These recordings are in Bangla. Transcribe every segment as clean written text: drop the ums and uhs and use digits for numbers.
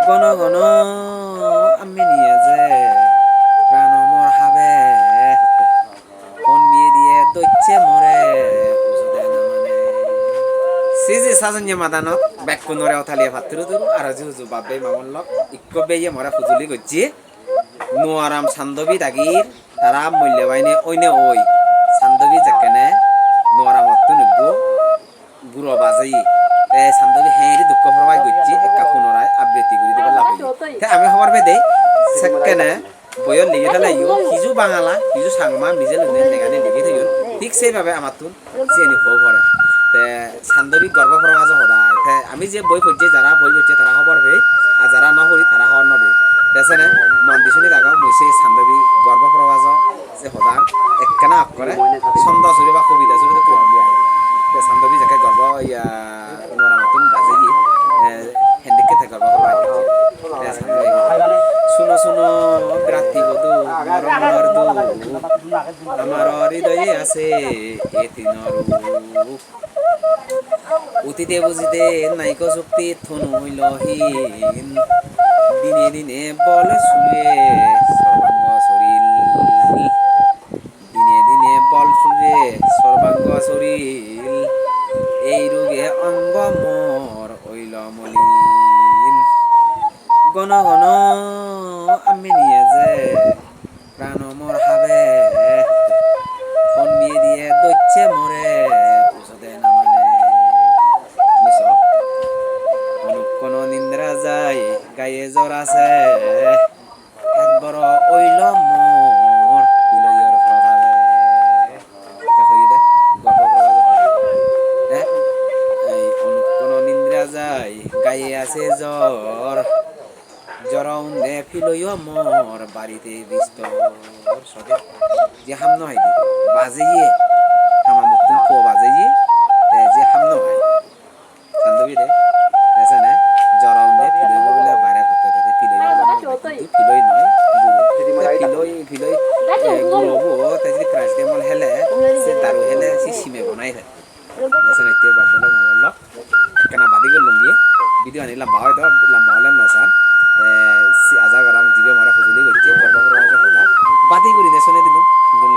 ঘন ঘন আমি নিয়ে যে প্রাণ মর হাবে কোন বিয়ে দিয়ে দইছে মরে উজুদে না মানে সিজি সাজন্য মাদানত বেক্কু নরে অথালিয়ে ভাত্তুরু দুরু আর জুজু বাবে মামল্লক ইক্কো বেয়ে মরা ফুজুলি গজ্জি নোয়ারাম সান্দবি দাগির তারা মূল্যবাইনে ওইনে ওই সান্দবি যাকেনে নোয়ারাম অত্ত নিব্বু গুড়ো বাজেই তে সান্দবি হেঁড়ি দুঃখ প্রবাই গজ্জি একা পুনরায় আবৃত্তি করে দিবার লাভ তে আমি খবর বেদে সেকেনে বইয়ের লিখে ফেলাইও কিছু বাঙালা কিছু সাংমা নিজে লুনে লেগানে লিখে থাইও ঠিক সেইভাবে আমার তুন চেনি খবর পড়ে তে সান্দবি গর্ব প্রকাশ সদায় তে আমি যে বই পড়ছি যারা বই পড়ছে তারা খবর পেয়ে আর যারা না পড়ি তারা খবর নবে দেশে মন দিশুনি দাগাও মুই সান্দবি গর্ব প্রকাশ যে সদান একখানা অক্ষরে ছন্দ চুরি বা কবিতা চুরি তো কি সান্দবি যাকে গর্ব ইয়া নোরা মতন বাজে গিয়ে হেন্ডিকে থেকে গর্ব প্রকাশ শুনো শুনো রাতি বধু মরমর দু আমার হৃদয়ে আছে এ তিনর অতীতে বুঝিতে নাইক শক্তি থনু হইলহীন দিনে দিনে বল শুয়ে সর্বাঙ্গ শরীর দিনে দিনে বল শুয়ে সর্বাঙ্গ শরীর এই রোগে অঙ্গ মোর হইল মলিন ঘন ঘন আমি নিয়ে যে প্রাণ মোর হাবে কোন বিয়ে দিয়ে দইছে মরে উজুদে না মানে কোন নিন্দ্রা যায় গায়ে জ্বর আছে একবার ওইল মোর বিলয়ের প্রভাবে এই কোন নিন্দ্রা যায় গায়ে আছে জ্বর জ্বর উন্দে ফিলইয় মোর বাড়িতে বিস্তর সদে যে হাম নয় দি বাজেইয়ে হামা মতন খো বাজেইয়ে যে হাম নয় সান্দবি দে দেশে না জ্বর উন্দে ফিলইব বলে বাইরে হতে থাকে ফিলই নয় ফিলই গুড়বো তাই যদি ক্রাশ দিয়ে মল হেলে সে দারু হেলে সে সিমে বনাই থাকে দেশে না ইতে বাবদল মহল্ল কেনা বাদি করলুম গিয়ে ভিডিও আনি লম্বা হয় তো লম্বা হলে নসান আজা গরম জিবে মরা খুজুলি করছে বাদি করি নেশনে দিলুম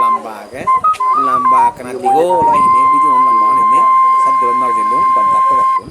লম্বা আগে লম্বা কেনা দিগো লয় হিনে ভিডিও লম্বা হিনে সাত দিন মার দিলুম দম থাকতে রাখুন